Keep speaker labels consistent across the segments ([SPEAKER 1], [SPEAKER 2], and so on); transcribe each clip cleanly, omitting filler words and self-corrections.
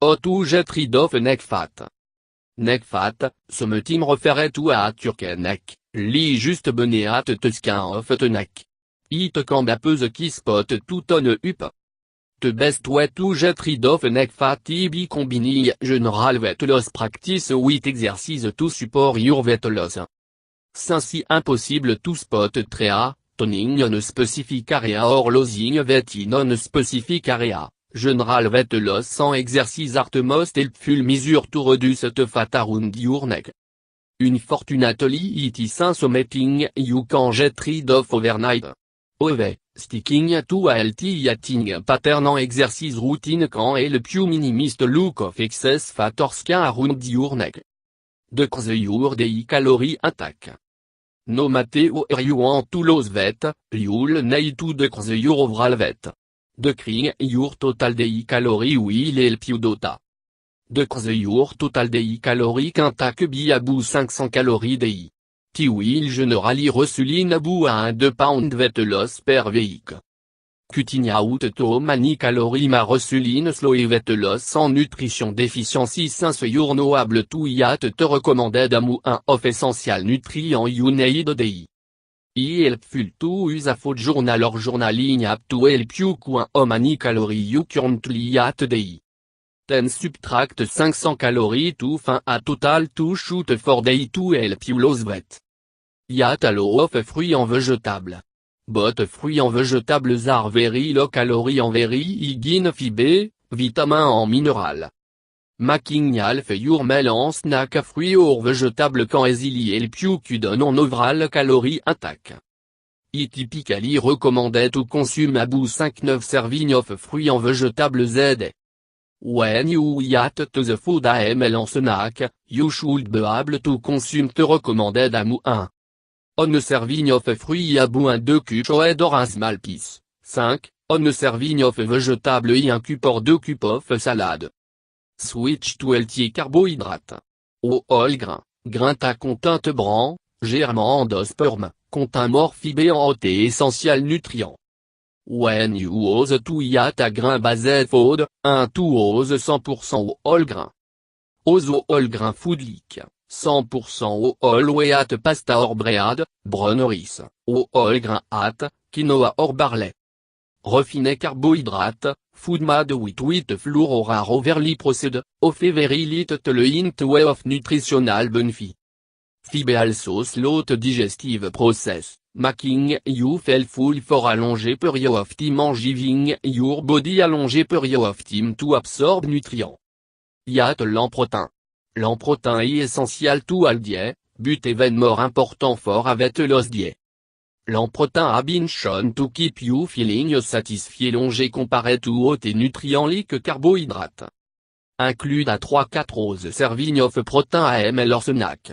[SPEAKER 1] Otu jet rid of nekfat. Nekfat, some team referait to à turkenek, li juste beneat tuskin of tenek. It cambapeuse qui spot tout on up. Te best way to jet rid of nekfat ibi combini general vet los practice with exercise to support your vet los. Since impossible to spot trea, toning on specific area or losing vet in on specific area. General vet los sans exercice art most helpful measure to reduce the fat around your neck. Unfortunately it is something you can get rid of overnight. However, sticking to a healthy eating pattern en exercise routine can help you minimize the look of excess fat or skin around your neck. Decrease your daily calorie intake. No matter where you want to lose weight, you'll need to decrease your overall weight. Decreasing your total daily calorie will help you dota. Decrease your total daily calorie intake by about 500 calories daily. T will generally result about a 2 pound weight loss per week. Cutting out too many calories may result in slow weight loss and nutrition deficiency since you're not able to eat the recommended amount of essential nutrients you need daily. It helpful to use a food journal or journaling app to help you count how many calories you currently eat daily. Then subtract 500 calories to find a total to shoot for day to help you lose weight. Eat a lot of fruits and vegetables. But fruits and vegetables are very low calorie and very high in fiber, vitamin and mineral. Making half your meal and snack a fruit or vegetable can easily help you cut down on overall calorie intake. It typically recommended to consume about 5-9 serving of fruits and vegetables a day. When you eat to the food ml and snack, you should be able to consume the recommended amount. On a serving of fruits about 2 cups or a small piece. 5. On a serving of vegetable y 1 cup or 2 cups of salad. Switch to healthy carbohydrate. Whole grain ta content bran, germant endosperme, content more fiber en tes essential nutrients. When you use to eat a grain-based food, to use 100% whole grain. Use whole grain food like 100% whole wheat pasta or bread, brown rice, whole grain at, quinoa or barley. Refiné carbohydrate, food made with wheat flour or are overly processed, offer very little in the way of nutritional benefit. Fiber also slow the digestive process, making you feel full for a long period of time and giving your body a long period of time to absorb nutrients. Eat long protein. Long protein is essential to all diet, but even more important for a weight loss diet. Long protein have been shown to keep you feeling satisfied long compared to hot nutrients like carbohydrate. Include a 3-4 rose serving of protein a ml or snack.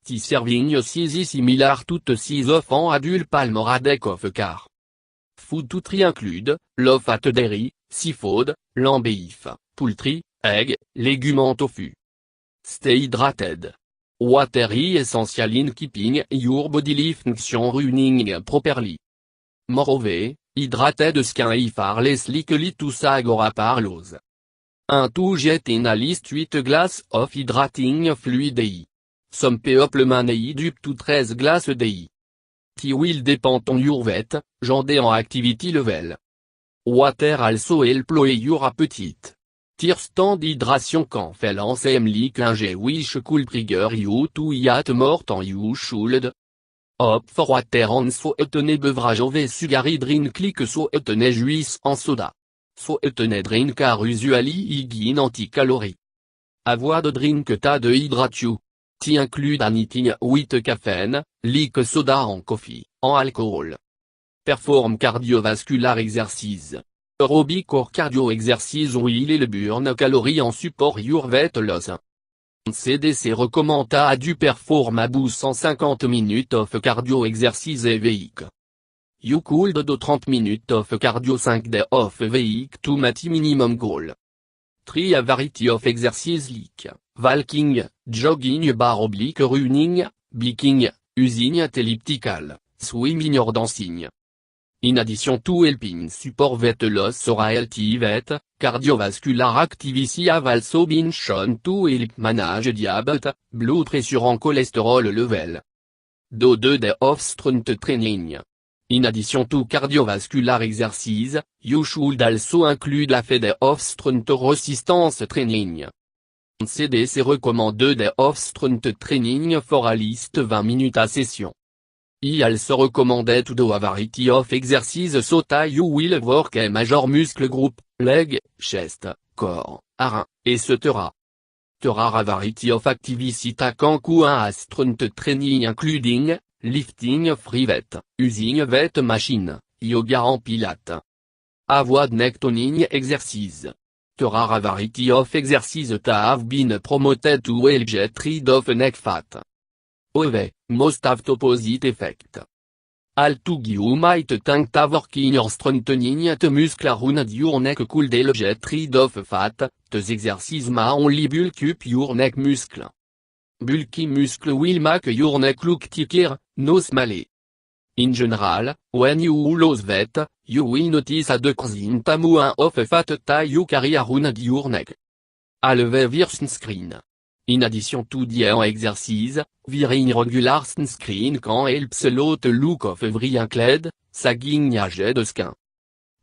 [SPEAKER 1] The serving is similar to the size of an adult palm or a deck of a car. Food to three include, low fat dairy, seafood, lamb beef, poultry, egg, legumes and tofu. Stay hydrated. Water is essential in keeping your bodily function running properly. Moreover, hydrated skin is far less likely to sag or parlose. To get in at least 8 glasses of hydrating fluid daily. Some people may need up to 13 glasses daily. It will depend on your weight, gender and activity level. Water also help lower your appetite. Thirst and hydration can feel same like linge which could trigger you to eat more than you should. Opt for water and sweetened beverage over sugary drink like sweetened juice and soda. Sweetened drink are usually high in anti-calorie. Avoid drink that dehydrate you. T include anything with caffeine, like soda and coffee, and alcohol. Perform cardiovascular exercise. Aerobic or cardio exercise will help burn calories and support your weight loss. CDC recommande à du perform about 150 minutes of cardio exercise a week. You could do 30 minutes of cardio 5 days of a week to meet minimum goal. Try a variety of exercise like walking, jogging bar oblique running, biking, using elliptical, swimming or dancing. In addition to helping support weight loss or healthy weight, cardiovascular activity have also been shown to help manage diabetes, blood pressure and cholesterol level. Do 2 days of strength training. In addition to cardiovascular exercise, you should also include a few days of strength resistance training. CDC recommend 2 days of strength training for at least 20 minutes a session. He also recommended to do a variety of exercises so that you will work a major muscle group, leg, chest, core, arm, etc. There are a variety of activities that can count strength training including, lifting free weight, using weight machine, yoga and pilates. Avoid neck toning exercise. There are a variety of exercises that have been promoted to help get rid of neck fat. However, most have the opposite effect. Although you might think that working or strengthening the muscle around your neck could help get rid of fat, these exercises may only bulk up your neck muscle. Bulky muscle will make your neck look thicker, no smaller. In general, when you lose weight, you will notice a decrease in the amount of fat that you carry around your neck. Always wear sunscreen. In addition to the exercise, wearing regular sunscreen can help slow the look of every wrinkle, sagging aged skin.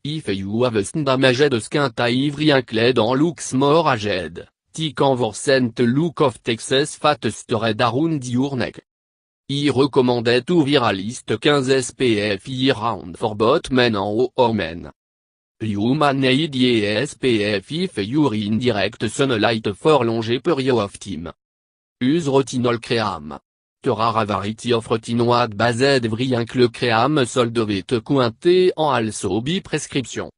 [SPEAKER 1] If you have some damaged skin that every wrinkle looks more aged, it can worsen the look of excess fat stored around your neck. He recommended to wear at least 15 SPF year-round for both men and women. You may need the SPF if you're in direct sunlight for long period of time. Use retinol cream. There are a variety of retinoid-based wrinkle cream sold with quantity and also by prescription.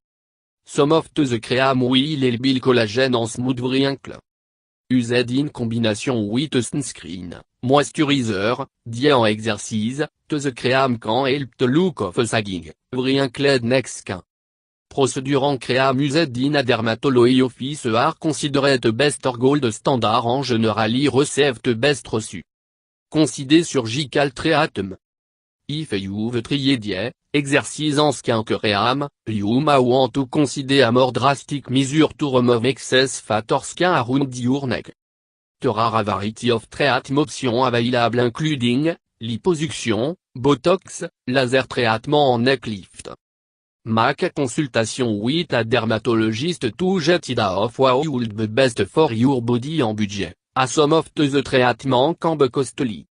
[SPEAKER 1] Some of the cream will help build collagen and smooth wrinkle. Used in combination with sunscreen, moisturizer, diet exercise, the cream can help the look of sagging, wrinkled neck skin. Procedure en cream used in a dermatology office are considered the best or gold standard and generally receive the best reçu. Consider surgical treatment. If you've tried the exercise en skin cream, you may want to consider a more drastic measure to remove excess fat or skin around your neck. There are a variety of treatment options available including, liposuction, botox, laser treatment and neck lift. Make a consultation with a dermatologist to get idea of what would be best for your body and budget, as some of the treatment can be costly.